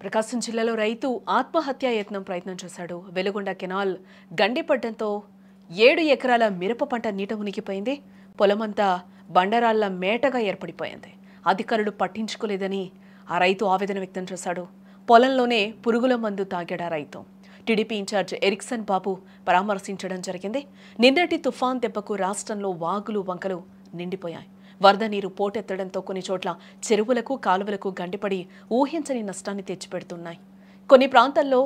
ప్రకాశం జిల్లాలో రైతు ఆత్మహత్యా యత్నం ప్రయత్నం చేశాడు. వెలుగొండ కెనాల్ గండిపడడంతో 7 ఎకరాల మిరప పంట నీట మునిగిపోయింది. పొలమంతా బండరాళ్ల మేటగా ఏర్పడిపోయింది. అధికారులు పట్టించుకోలేదని ఆ రైతు ఆవేదన వ్యక్తం చేశాడు. పొలంలోనే పురుగుల మందు తాగాడు ఆ రైతు. టీడీపీ ఇన్ఛార్జ్ ఎరిక్సన్ బాబు పరామర్శించడం జరిగింది. నిన్నటి తుఫాన్ దెబ్బకు రాష్ట్రంలో వాగులు వంకలు నిండిపోయాయి. వరద నీరు పోటెత్తడంతో కొన్ని చోట్ల చెరువులకు కాలువలకు గండిపడి ఊహించని నష్టాన్ని తెచ్చిపెడుతున్నాయి. కొన్ని ప్రాంతాల్లో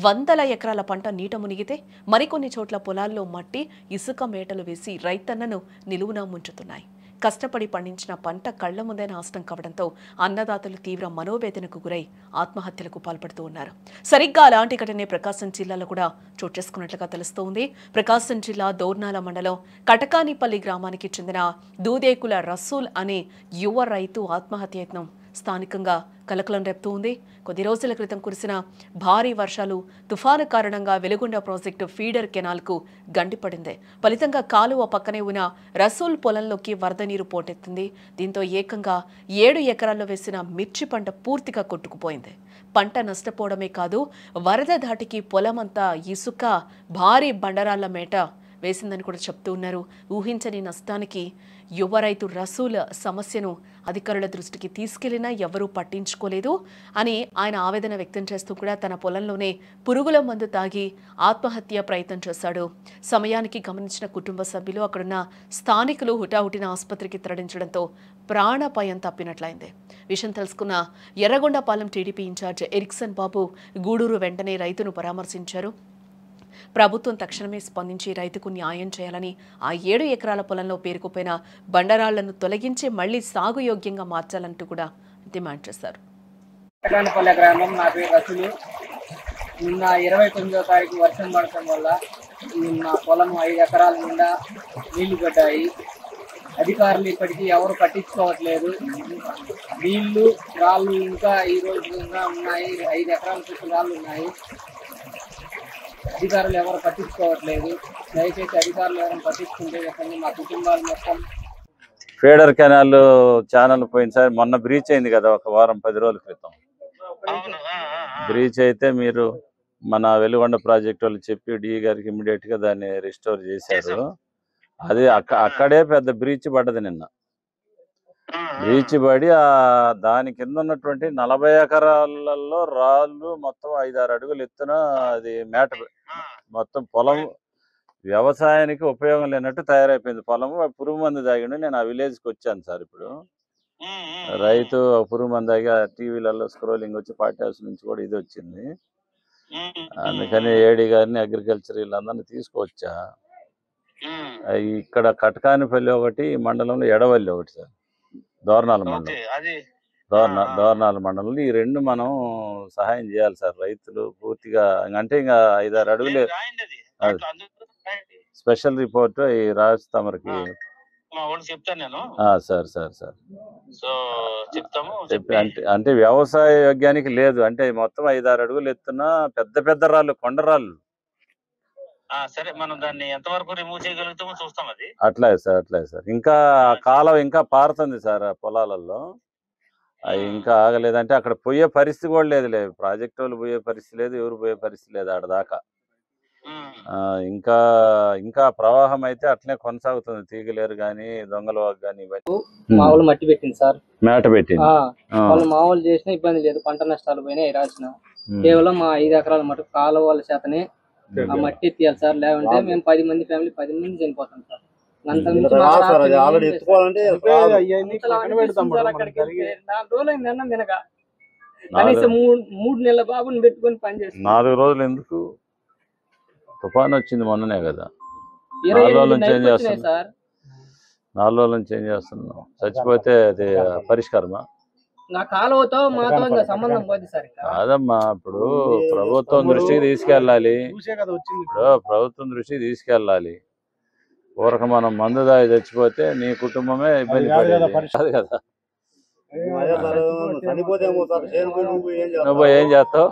వందల ఎకరాల పంట నీట మునిగితే మరికొన్ని చోట్ల పొలాల్లో మట్టి ఇసుక మేటలు వేసి రైతన్నను నిలువునా ముంచుతున్నాయి. కష్టపడి పండించిన పంట కళ్ల ముందే నాశనం కావడంతో అన్నదాతలు తీవ్ర మనోవేదనకు గురై ఆత్మహత్యలకు పాల్పడుతూ ఉన్నారు. సరిగ్గా అలాంటి ఘటనే ప్రకాశం జిల్లాలో కూడా చోటు చేసుకున్నట్లుగా తెలుస్తోంది. ప్రకాశం జిల్లా దోర్నాల మండలం కటకానిపల్లి గ్రామానికి చెందిన దూదేకుల రసూల్ అనే యువ రైతు ఆత్మహత్య యత్నం స్థానికంగా కలకలం రేపుతూ ఉంది. కొద్ది రోజుల క్రితం కురిసిన భారీ వర్షాలు తుఫాను కారణంగా వెలుగొండ ప్రాజెక్టు ఫీడర్ కెనాల్కు గండిపడింది. ఫలితంగా కాలువ పక్కనే ఉన్న రసూల్ పొలంలోకి వరద నీరు పోటెత్తింది. దీంతో ఏకంగా 7 ఎకరాల్లో వేసిన మిర్చి పంట పూర్తిగా కొట్టుకుపోయింది. పంట నష్టపోవడమే కాదు, వరద ధాటికి పొలమంతా ఇసుక భారీ బండరాళ్ల మేట వేసిందని కూడా చెప్తూ ఉన్నారు. ఊహించని నష్టానికి యువ రైతు రసూల్ సమస్యను అధికారుల దృష్టికి తీసుకెళ్లినా ఎవరూ పట్టించుకోలేదు అని ఆయన ఆవేదన వ్యక్తం చేస్తూ కూడా తన పొలంలోనే పురుగుల మందు తాగి ఆత్మహత్య ప్రయత్నం చేశాడు. సమయానికి గమనించిన కుటుంబ సభ్యులు అక్కడున్న స్థానికులు హుటాహుటిన ఆసుపత్రికి తరలించడంతో ప్రాణాపాయం తప్పినట్లయింది. విషయం తెలుసుకున్న ఎర్రగొండపాలెం టీడీపీ ఇన్ఛార్జ్ ఎరిక్సన్ బాబు గూడూరు వెంటనే రైతును పరామర్శించారు. ప్రభుత్వం తక్షణమే స్పందించి రైతుకు న్యాయం చేయాలని, ఆ 7 ఎకరాల పొలంలో పేరుకుపోయిన బండరాళ్లను తొలగించి మళ్లీ సాగు యోగ్యంగా మార్చాలంటూ కూడా డిమాండ్ చేశారు. కటకానిపల్లి గ్రామం, నా పేరు రసూలు. నిన్న 29వ తారీఖు వర్షం పడటం వల్ల నిన్న పొలం 5 ఎకరాల నిండా నీళ్లు పడ్డాయి. అధికారులు ఇప్పటికీ ఎవరు పట్టించుకోవట్లేదు. నీళ్లు రాళ్ళు ఇంకా ఈ రోజు ఉన్నాయి. 5 ఎకరాల చుట్టూ రాళ్ళు ఉన్నాయి. అధికారులు ఎవరు పట్టించుకోవట్లేదు. దయచేసి అధికారులు ఎవరైనా పట్టించుకుంటే చెప్పండి. మా కుటుంబాలు మొత్తం ఫీడర్ కెనాల్ ఛానల్ పోయినసారి మొన్న బ్రీచ్ అయింది కదా, ఒక వారం 10 రోజుల క్రితం బ్రీచ్ అయితే మీరు మన వెలుగొండ ప్రాజెక్ట్ వాళ్ళు చెప్పి డి గారికి ఇమ్మీడియట్ గా దాన్ని రిస్టోర్ చేశారు. అది అక్కడే పెద్ద బ్రీచ్ పడ్డది. నిన్న బ్రీచ్ పడి దాని కింద ఉన్నటువంటి 40 ఎకరాలలో రాళ్ళు మొత్తం 5-6 అడుగులు ఎత్తున అది మేట మొత్తం పొలం వ్యవసాయానికి ఉపయోగం లేనట్టు తయారైపోయింది. పొలం పురుగు మందు తాగిండు. నేను ఆ విలేజ్కి వచ్చాను సార్. ఇప్పుడు రైతు పురుగు మందు తాగి టీవీలలో స్క్రోలింగ్ వచ్చి పార్టీ హౌస్ నుంచి కూడా ఇది వచ్చింది. అందుకని ఏడీ గారిని అగ్రికల్చర్ వీళ్ళందరినీ తీసుకొచ్చా. ఇక్కడ కటకానిపల్లి ఒకటి, మండలంలో ఎడవల్లి ఒకటి సార్, దోర్నాల మండలం, దోర్నాల మండలంలో ఈ 2 మనం సహాయం చేయాలి సార్. రైతులు పూర్తిగా అంటే ఇంకా 5-6 అడుగులు స్పెషల్ రిపోర్ట్ ఈ రాజు తమరికి సార్ సార్ సార్ అంటే వ్యవసాయ యోగ్యానికి లేదు. అంటే మొత్తం 5-6 అడుగులు ఎత్తున పెద్ద పెద్ద రాళ్ళు, కొండరాళ్ళు. సరే, మనం దాన్ని ఎంతవరకు రిమూవ్ చేయగలుగుతామో చూస్తాం. అది అట్లాగే సార్. ఇంకా కాలం ఇంకా పారుతుంది సార్ పొలాలలో. అది ఇంకా ఆగలేదంటే అక్కడ పోయే పరిస్థితి కూడా లేదు. ప్రాజెక్ట్ వాళ్ళు పోయే పరిస్థితి లేదు, ఎవరు పోయే పరిస్థితి లేదు ఆడదాకా. ఇంకా ప్రవాహం అయితే అట్లనే కొనసాగుతుంది. తీగలేరు గాని, దొంగల వాగు గాని మామూలు మట్టి పెట్టింది సార్, మేట పెట్టింది. వాళ్ళు మామూలు చేసినా ఇబ్బంది లేదు. పంట నష్టాలు పోయినాయి రాసిన. కేవలం మా 5 ఎకరాల మటుకు కాలువ వాళ్ళ చేతనే ఆ మట్టి ఎత్తియాలి సార్. లేకుంటే మేము 10 మంది ఫ్యామిలీ 10 మంది చనిపోతాం సార్. కనీసం 3 నెలల బాబుని పెట్టుకొని పనిచేస్తాం. 4 రోజులు ఎందుకు? తుఫాన్ వచ్చింది మొన్ననే కదా. 4 రోజుల నుంచి ఏం చేస్తున్నాం సార్? 4 రోజుల నుంచి ఏం చేస్తున్నాం? చచ్చిపోతే అది పరిష్కారమా? కాదమ్మా, ఇప్పుడు ప్రభుత్వం దృష్టికి తీసుకెళ్ళాలి. ఊరక మనం మందు దాగి చచ్చిపోతే నీ కుటుంబమే ఇబ్బంది పడేది కదా. నువ్వు ఏం చేస్తావు?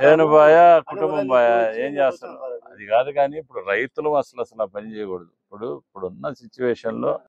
చేనుబాయ కుటుంబం బాయ ఏం చేస్తావు? అది కాదు. కానీ ఇప్పుడు రైతులు అసలు పని చేయకూడదు. ఇప్పుడున్న సిచ్యువేషన్ లో